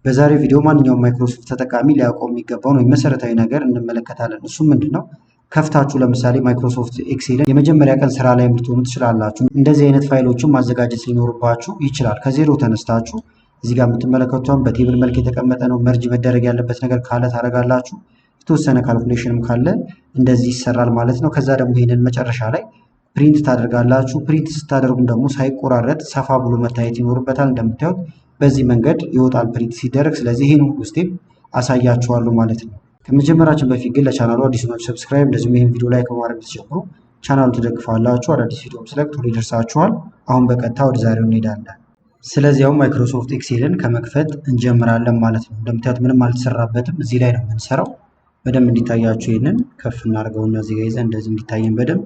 በዛሬው ቪዲዮ ማንኛውም ማይክሮሶፍት ተጠቃሚ ሊያውቀው የሚገባውን ወይም መሰረታዊ ነገር እንመለከታለን። እሱም ምንድነው? ከፍታችሁ ለምሳሌ ማይክሮሶፍት ኤክሴልን የመጀመሪያ ቀን ስራ ላይ ልትሆኑ ትችላላችሁ። እንደዚህ አይነት ፋይሎችን ማዘጋጀት ሊኖርባችሁ ይችላል። ከዜሮ ተነስታችሁ እዚህ ጋር የምትመለከቱት በቴብል መልክ የተቀመጠ ነው። መርጅ መደረግ ያለበት ነገር ካለ ታደርጋላችሁ። የተወሰነ ካልኩሌሽንም ካለ እንደዚህ ይሰራል ማለት ነው። ከዛ ደግሞ ይሄንን መጨረሻ ላይ ፕሪንት ታደርጋላችሁ። ፕሪንት ስታደርጉም ደግሞ ሳይቆራረጥ ሰፋ ብሎ መታየት ይኖርበታል። እንደምታዩት በዚህ መንገድ ይወጣል ፕሪንት ሲደረግ። ስለዚህ ይሄን ሁሉ ስቴፕ አሳያችኋለሁ ማለት ነው። ከመጀመራችን በፊት ግን ለቻናሉ አዲስ ናችሁ ሰብስክራይብ፣ እንደዚሁም ይሄን ቪዲዮ ላይ ከማድረግ ተጀምሮ ቻናሉን ትደግፋላችሁ። አዳዲስ ቪዲዮም ስለቅ ቶሎ ይደርሳችኋል። አሁን በቀጥታ ወደ ዛሬው እንሄዳለን። ስለዚህ አሁን ማይክሮሶፍት ኤክሴልን ከመክፈት እንጀምራለን ማለት ነው። እንደምታዩት ምንም አልተሰራበትም። እዚህ ላይ ነው የምንሰራው። በደንብ እንዲታያችሁ ይሄንን ከፍ እናድርገውና እዚህ ጋር ይዘን እንደዚህ እንዲታየን በደንብ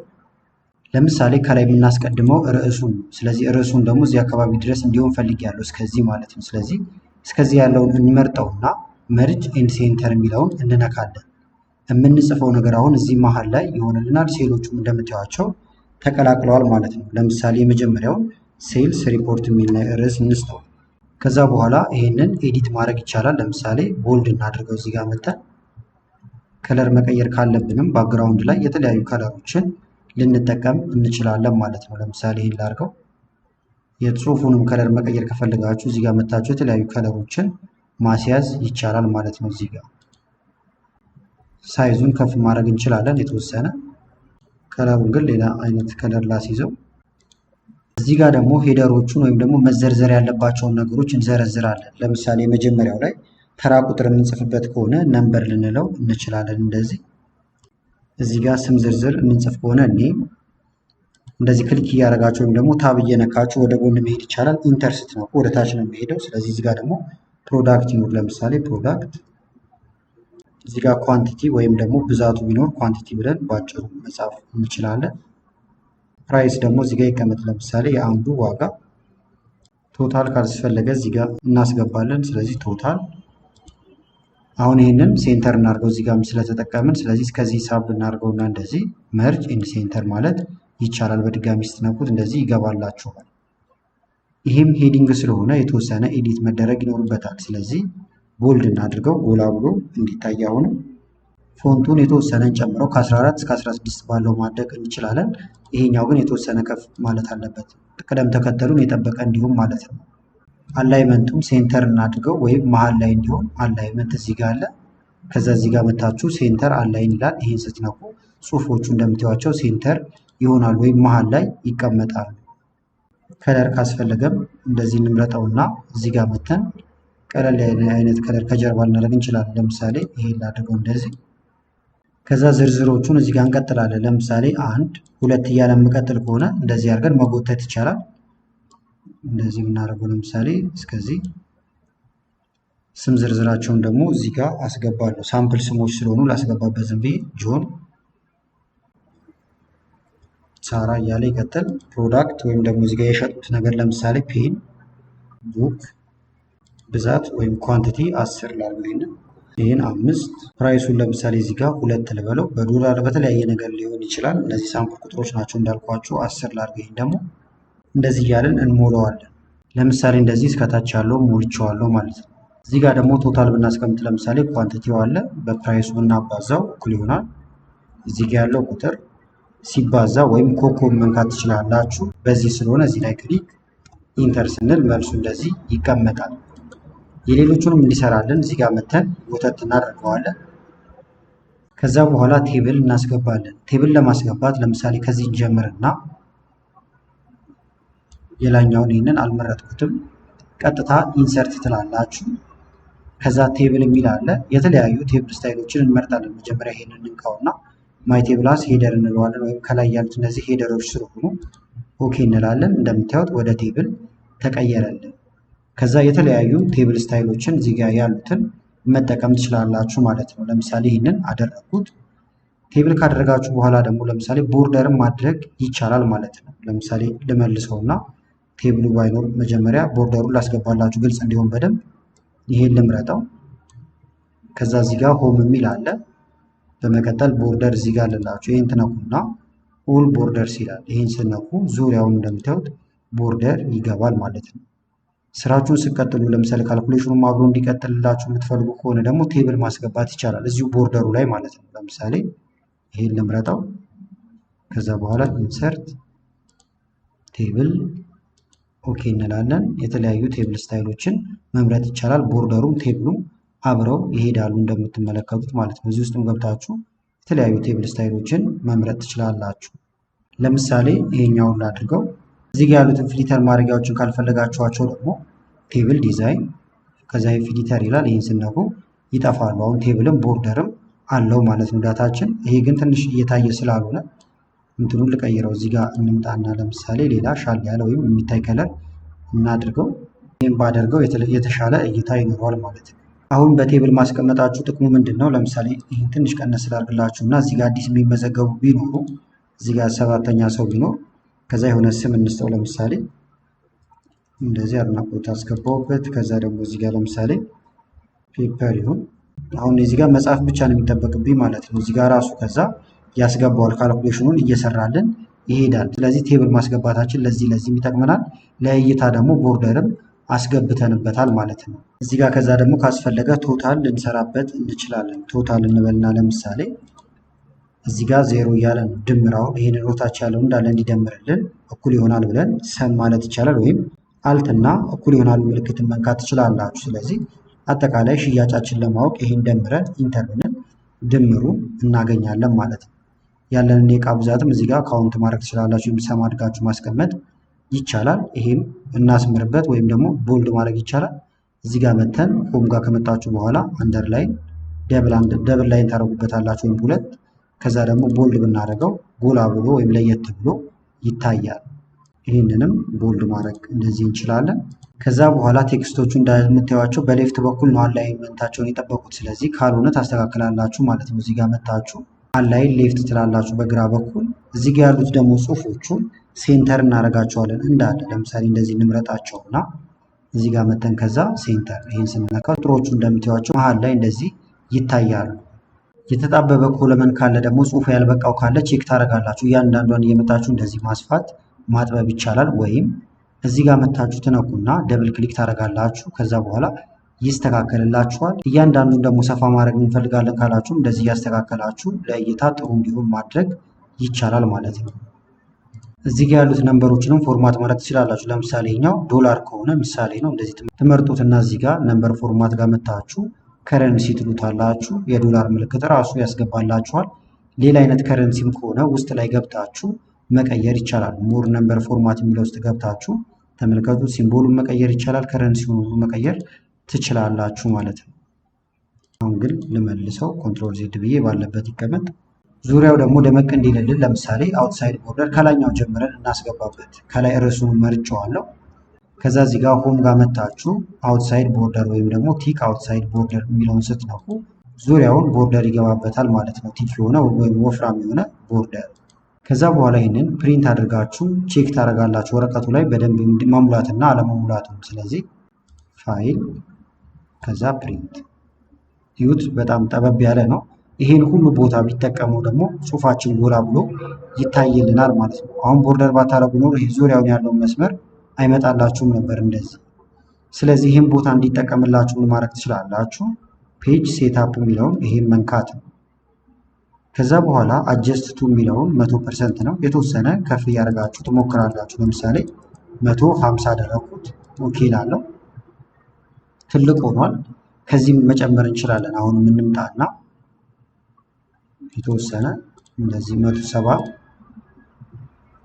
ለምሳሌ ከላይ የምናስቀድመው ርዕሱን ነው። ስለዚህ ርዕሱን ደግሞ እዚህ አካባቢ ድረስ እንዲሆን ፈልጌያለሁ፣ እስከዚህ ማለት ነው። ስለዚህ እስከዚህ ያለውን እንመርጠውና መርጅ ኤንድ ሴንተር የሚለውን እንነካለን። የምንጽፈው ነገር አሁን እዚህ መሀል ላይ ይሆንልናል። ሴሎቹም እንደምታዩቸው ተቀላቅለዋል ማለት ነው። ለምሳሌ የመጀመሪያውን ሴልስ ሪፖርት የሚል ርዕስ እንስጠው። ከዛ በኋላ ይሄንን ኤዲት ማድረግ ይቻላል። ለምሳሌ ቦልድ እናድርገው። እዚህ ጋር መተን ከለር መቀየር ካለብንም ባክግራውንድ ላይ የተለያዩ ከለሮችን ልንጠቀም እንችላለን ማለት ነው። ለምሳሌ ይሄን ላድርገው። የጽሁፉንም ከለር መቀየር ከፈለጋችሁ እዚህ ጋር መታችሁ የተለያዩ ከለሮችን ማስያዝ ይቻላል ማለት ነው። እዚህ ጋር ሳይዙን ከፍ ማድረግ እንችላለን የተወሰነ። ከለሩን ግን ሌላ አይነት ከለር ላስይዘው። እዚህ ጋር ደግሞ ሄደሮቹን ወይም ደግሞ መዘርዘር ያለባቸውን ነገሮች እንዘረዝራለን። ለምሳሌ መጀመሪያው ላይ ተራ ቁጥር የምንጽፍበት ከሆነ ነምበር ልንለው እንችላለን። እዚህ ጋር ስም ዝርዝር የምንጽፍ ከሆነ እንደዚህ ክሊክ እያደረጋችሁ ወይም ደግሞ ታብ እየነካችሁ ወደ ጎን መሄድ ይቻላል። ኢንተር ስትነኩ ወደ ታች ነው የሚሄደው። ስለዚህ እዚህ ጋር ደግሞ ፕሮዳክት ይኖር። ለምሳሌ ፕሮዳክት፣ እዚህ ጋር ኳንቲቲ ወይም ደግሞ ብዛቱ ቢኖር ኳንቲቲ ብለን ባጭሩ መጻፍ እንችላለን። ፕራይስ ደግሞ እዚህ ጋር ይቀመጥ። ለምሳሌ የአንዱ ዋጋ። ቶታል ካስፈለገ እዚህ ጋር እናስገባለን። ስለዚህ ቶታል። አሁን ይህንን ሴንተር እናድርገው እዚህ ጋር ስለተጠቀምን። ስለዚህ እስከዚህ ሳብ እናድርገውና እንደዚህ መርጅ ኤንድ ሴንተር ማለት ይቻላል። በድጋሚ ስትነኩት እንደዚህ ይገባላችኋል። ይህም ሄዲንግ ስለሆነ የተወሰነ ኤዲት መደረግ ይኖርበታል። ስለዚህ ቦልድ እናድርገው ጎላ ብሎ እንዲታይ። አሁን ፎንቱን የተወሰነ ጨምረው ከ14 እስከ 16 ባለው ማድረግ እንችላለን። ይሄኛው ግን የተወሰነ ከፍ ማለት አለበት፣ ቅደም ተከተሉን የጠበቀ እንዲሁም ማለት ነው። አላይመንቱም ሴንተር እናድርገው ወይም መሀል ላይ እንዲሆን። አላይመንት እዚህ ጋር አለ። ከዛ እዚህ ጋር መታችሁ ሴንተር አላይን ይላል። ይሄን ስትነኩ ጽሁፎቹ እንደምታዩቸው ሴንተር ይሆናል ወይም መሀል ላይ ይቀመጣሉ። ከለር ካስፈለገም እንደዚህ እንምረጠውና እዚህ ጋር መተን ቀለል ያለ አይነት ከለር ከጀርባ ልናደርግ እንችላለን። ለምሳሌ ይሄን ላድርገው እንደዚህ። ከዛ ዝርዝሮቹን እዚህ ጋር እንቀጥላለን። ለምሳሌ 1 2 እያለ የምቀጥል ከሆነ እንደዚህ አድርገን መጎተት ይቻላል። እንደዚህ የምናደርገው ለምሳሌ እስከዚህ። ስም ዝርዝራቸውን ደግሞ እዚህ ጋር አስገባለሁ። ሳምፕል ስሞች ስለሆኑ ላስገባበት ዝም ብዬ ጆን፣ ሳራ እያለ ይቀጥል። ፕሮዳክት ወይም ደግሞ እዚህ ጋር የሸጡት ነገር ለምሳሌ ፔን፣ ቡክ፣ ብዛት ወይም ኳንቲቲ 10 ላድርገው። ይህን 5። ፕራይሱን ለምሳሌ እዚህ ጋር 2 ልበለው። በዶላር በተለያየ ነገር ሊሆን ይችላል። እነዚህ ሳምፕል ቁጥሮች ናቸው እንዳልኳችሁ 10 ላድርገው። ይህን ደግሞ እንደዚህ እያለን እንሞላዋለን። ለምሳሌ እንደዚህ እስከታች ያለው ሞልቼዋለሁ ማለት ነው። እዚህ ጋር ደግሞ ቶታል ብናስቀምጥ ለምሳሌ ኳንቲቲው አለ፣ በፕራይሱ ብናባዛው እኩል ይሆናል። እዚህ ጋር ያለው ቁጥር ሲባዛ ወይም ኮኮብ መንካት ትችላላችሁ። በዚህ ስለሆነ እዚህ ላይ ክሊክ ኢንተር ስንል መልሱ እንደዚህ ይቀመጣል። የሌሎቹንም እንዲሰራልን እዚህ ጋር መተን ወተት እናደርገዋለን። ከዛ በኋላ ቴብል እናስገባለን። ቴብል ለማስገባት ለምሳሌ ከዚህ እንጀምርና የላኛውን ይህንን አልመረጥኩትም። ቀጥታ ኢንሰርት ትላላችሁ። ከዛ ቴብል የሚል አለ። የተለያዩ ቴብል ስታይሎችን እንመርጣለን። መጀመሪያ ይሄንን እንካውና ማይ ቴብላስ ሄደር እንለዋለን። ወይም ከላይ ያሉት እነዚህ ሄደሮች ስለሆኑ ኦኬ እንላለን። እንደምታዩት ወደ ቴብል ተቀየረልን። ከዛ የተለያዩ ቴብል ስታይሎችን እዚህ ጋር ያሉትን መጠቀም ትችላላችሁ ማለት ነው። ለምሳሌ ይህንን አደረኩት። ቴብል ካደረጋችሁ በኋላ ደግሞ ለምሳሌ ቦርደርን ማድረግ ይቻላል ማለት ነው። ለምሳሌ ልመልሰውና ቴብሉ ባይኖር መጀመሪያ ቦርደሩን ላስገባላችሁ ግልጽ እንዲሆን በደንብ ይሄን ልምረጠው። ከዛ እዚህ ጋር ሆም የሚል አለ። በመቀጠል ቦርደር እዚህ ጋር አለላችሁ። ይሄን ትነኩና ኦል ቦርደርስ ይላል። ይሄን ስነኩ ዙሪያውን እንደምታዩት ቦርደር ይገባል ማለት ነው። ስራችሁን ስትቀጥሉ ለምሳሌ ካልኩሌሽኑም አብሮ እንዲቀጥልላችሁ የምትፈልጉ ከሆነ ደግሞ ቴብል ማስገባት ይቻላል እዚሁ ቦርደሩ ላይ ማለት ነው። ለምሳሌ ይሄን ልምረጠው። ከዛ በኋላ ኢንሰርት ቴብል ኦኬ እንላለን። የተለያዩ ቴብል ስታይሎችን መምረጥ ይቻላል። ቦርደሩም ቴብሉም አብረው ይሄዳሉ እንደምትመለከቱት ማለት ነው። እዚህ ውስጥም ገብታችሁ የተለያዩ ቴብል ስታይሎችን መምረጥ ትችላላችሁ። ለምሳሌ ይሄኛውን ላድርገው። እዚህ ጋር ያሉትን ፊሊተር ማድረጊያዎችን ካልፈለጋችኋቸው ደግሞ ቴብል ዲዛይን ከዛ ፊሊተር ይላል። ይህን ስነኩ ይጠፋሉ። አሁን ቴብልም ቦርደርም አለው ማለት ነው ዳታችን። ይሄ ግን ትንሽ እየታየ ስላልሆነ እንትኑን ልቀይረው። እዚህ ጋር እንምጣና ለምሳሌ ሌላ ሻል ያለ ወይም የሚታይ ከለር እናድርገው። ይህም ባደርገው የተሻለ እይታ ይኖረዋል ማለት ነው። አሁን በቴብል ማስቀመጣችሁ ጥቅሙ ምንድን ነው? ለምሳሌ ይህን ትንሽ ቀነስ ስላድርግላችሁ እና እዚህ ጋር አዲስ የሚመዘገቡ ቢኖሩ እዚህ ጋር 7ኛ ሰው ቢኖር ከዛ የሆነ ስም እንስጠው። ለምሳሌ እንደዚህ አድናቆት አስገባውበት። ከዛ ደግሞ እዚህ ጋር ለምሳሌ ፔፐር ይሁን። አሁን እዚህ ጋር መጻፍ ብቻ ነው የሚጠበቅብኝ ማለት ነው። እዚህ ጋር ራሱ ከዛ ያስገባዋል ካልኩሌሽኑን እየሰራልን ይሄዳል። ስለዚህ ቴብል ማስገባታችን ለዚህ ይጠቅመናል። ለእይታ ደግሞ ቦርደርም አስገብተንበታል ማለት ነው። እዚህ ጋር ከዛ ደግሞ ካስፈለገ ቶታል ልንሰራበት እንችላለን። ቶታል እንበልና ለምሳሌ እዚህ ጋር 0 እያለ ነው ድምራው። ይሄን ሮታች ያለው እንዳለ እንዲደምርልን እኩል ይሆናል ብለን ሰም ማለት ይቻላል። ወይም አልትና እኩል ይሆናል ምልክትን መንካት ትችላላችሁ። ስለዚህ አጠቃላይ ሽያጫችን ለማወቅ ይሄን ደምረን ኢንተር ብለን ድምሩ እናገኛለን ማለት ነው። ያለንን የዕቃ ብዛትም እዚህ ጋር ካውንት ማድረግ ትችላላችሁ። ወይም ሰም አድርጋችሁ ማስቀመጥ ይቻላል። ይሄም እናስምርበት ወይም ደግሞ ቦልድ ማድረግ ይቻላል። እዚህ ጋር መተን ሆም ጋር ከመጣችሁ በኋላ አንደርላይን ደብል ላይን ታደርጉበታላችሁ ወይም ሁለት። ከዛ ደግሞ ቦልድ ብናደርገው ጎላ ብሎ ወይም ለየት ብሎ ይታያል። ይህንንም ቦልድ ማድረግ እንደዚህ እንችላለን። ከዛ በኋላ ቴክስቶቹ እንደምታዩቸው በሌፍት በኩል ነው አላይመንታቸውን የጠበቁት። ስለዚህ ካልሆነ ታስተካክላላችሁ ማለት ነው። እዚህ ጋር መታችሁ አላይን ሌፍት ትላላችሁ በግራ በኩል። እዚህ ጋር ያሉት ደግሞ ጽሁፎቹን ሴንተር እናደርጋቸዋለን እንዳለ። ለምሳሌ እንደዚህ እንምረጣቸውና እዚህ ጋር መተን ከዛ ሴንተር ይህን ስንነካ ቁጥሮቹ እንደምታዩቸው መሀል ላይ እንደዚህ ይታያሉ። የተጣበበ ኮለመን ካለ ደግሞ ጽሁፍ ያልበቃው ካለ ቼክ ታደርጋላችሁ። እያንዳንዷን እየመጣችሁ እንደዚህ ማስፋት ማጥበብ ይቻላል። ወይም እዚህ ጋር መታችሁ ትነኩና ደብል ክሊክ ታደርጋላችሁ። ከዛ በኋላ ይስተካከልላችኋል። እያንዳንዱን ደግሞ ሰፋ ማድረግ እንፈልጋለን ካላችሁ እንደዚህ እያስተካከላችሁ ለእይታ ጥሩ እንዲሆን ማድረግ ይቻላል ማለት ነው። እዚህ ጋር ያሉት ነምበሮችንም ፎርማት ማድረግ ትችላላችሁ። ለምሳሌ ኛው ዶላር ከሆነ ምሳሌ ነው። እንደዚህ ትመርጡትና እዚህ ጋር ነምበር ፎርማት ጋር መታችሁ ከረንሲ ትሉታላችሁ። የዶላር ምልክት ራሱ ያስገባላችኋል። ሌላ አይነት ከረንሲም ከሆነ ውስጥ ላይ ገብታችሁ መቀየር ይቻላል። ሞር ነምበር ፎርማት የሚለው ውስጥ ገብታችሁ ተመልከቱ። ሲምቦሉን መቀየር ይቻላል። ከረንሲውን ሁሉ መቀየር ትችላላችሁ ማለት ነው። አሁን ግን ልመልሰው ኮንትሮል ዜድ ብዬ ባለበት ይቀመጥ። ዙሪያው ደግሞ ደመቅ እንዲልልን ለምሳሌ አውትሳይድ ቦርደር ከላይኛው ጀምረን እናስገባበት። ከላይ ርዕሱን መርጬዋለሁ። ከዛ እዚህ ጋር ሆም ጋር መታችሁ አውትሳይድ ቦርደር ወይም ደግሞ ቲክ አውትሳይድ ቦርደር የሚለውን ስትነኩ ዙሪያውን ቦርደር ይገባበታል ማለት ነው። ቲክ የሆነ ወይም ወፍራም የሆነ ቦርደር። ከዛ በኋላ ይህንን ፕሪንት አድርጋችሁ ቼክ ታደርጋላችሁ ወረቀቱ ላይ በደንብ መሙላትና አለመሙላቱን። ስለዚህ ፋይል ከዛ ፕሪንት ይዩት፣ በጣም ጠበብ ያለ ነው። ይሄን ሁሉ ቦታ ቢጠቀመው ደግሞ ጽሁፋችን ጎላ ብሎ ይታይልናል ማለት ነው። አሁን ቦርደር ባታረጉ ኖሮ ይሄ ዙሪያውን ያለውን መስመር አይመጣላችሁም ነበር እንደዚህ። ስለዚህ ይህን ቦታ እንዲጠቀምላችሁ ማድረግ ትችላላችሁ። ፔጅ ሴትአፕ የሚለውን ይሄን መንካት ነው። ከዛ በኋላ አጀስት ቱ የሚለውን 100% ነው። የተወሰነ ከፍ እያደረጋችሁ ትሞክራላችሁ። ለምሳሌ 150 አደረኩት። ኦኬ ላለው ትልቅ ሆኗል። ከዚህም መጨመር እንችላለን። አሁን እንምጣና የተወሰነ እንደዚህ 170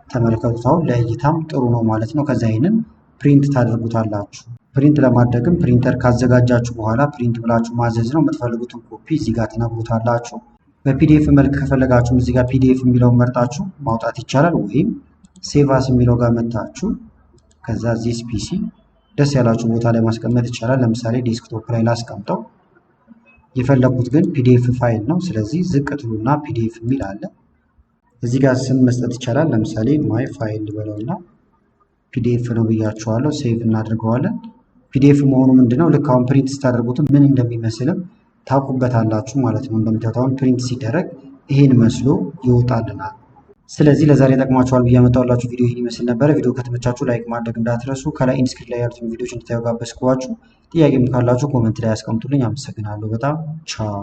ተመልከቱት። አሁን ለእይታም ጥሩ ነው ማለት ነው። ከዛ ይሄንን ፕሪንት ታደርጉታላችሁ። ፕሪንት ለማድረግም ፕሪንተር ካዘጋጃችሁ በኋላ ፕሪንት ብላችሁ ማዘዝ ነው። የምትፈልጉትን ኮፒ እዚህ ጋር ትነግሩታላችሁ። በፒዲኤፍ መልክ ከፈለጋችሁ እዚህ ጋር ፒዲኤፍ የሚለውን መርጣችሁ ማውጣት ይቻላል። ወይም ሴቫስ የሚለው ጋር መታችሁ ከዛ ዚስ ፒሲ ደስ ያላችሁ ቦታ ላይ ማስቀመጥ ይቻላል። ለምሳሌ ዴስክቶፕ ላይ ላስቀምጠው። የፈለኩት ግን ፒዲኤፍ ፋይል ነው። ስለዚህ ዝቅ ትሉና ፒዲኤፍ የሚል አለ። እዚህ ጋር ስም መስጠት ይቻላል። ለምሳሌ ማይ ፋይል ልበለውና ፒዲኤፍ ነው ብያችኋለሁ። ሴቭ እናድርገዋለን። ፒዲኤፍ መሆኑ ምንድነው? ልክ አሁን ፕሪንት ስታደርጉት ምን እንደሚመስልም ታውቁበታላችሁ ማለት ነው። እንደምታዩት አሁን ፕሪንት ሲደረግ ይሄን መስሎ ይወጣልናል። ስለዚህ ለዛሬ ጠቅማችኋል ብዬ ያመጣሁላችሁ ቪዲዮ ይህን ይመስል ነበረ። ቪዲዮ ከተመቻችሁ ላይክ ማድረግ እንዳትረሱ። ከላይ ኢንስክሪን ላይ ያሉትን ቪዲዮዎች እንድታዩ ጋበዝኳችሁ። ጥያቄም ካላችሁ ኮመንት ላይ ያስቀምጡልኝ። አመሰግናለሁ በጣም ቻው።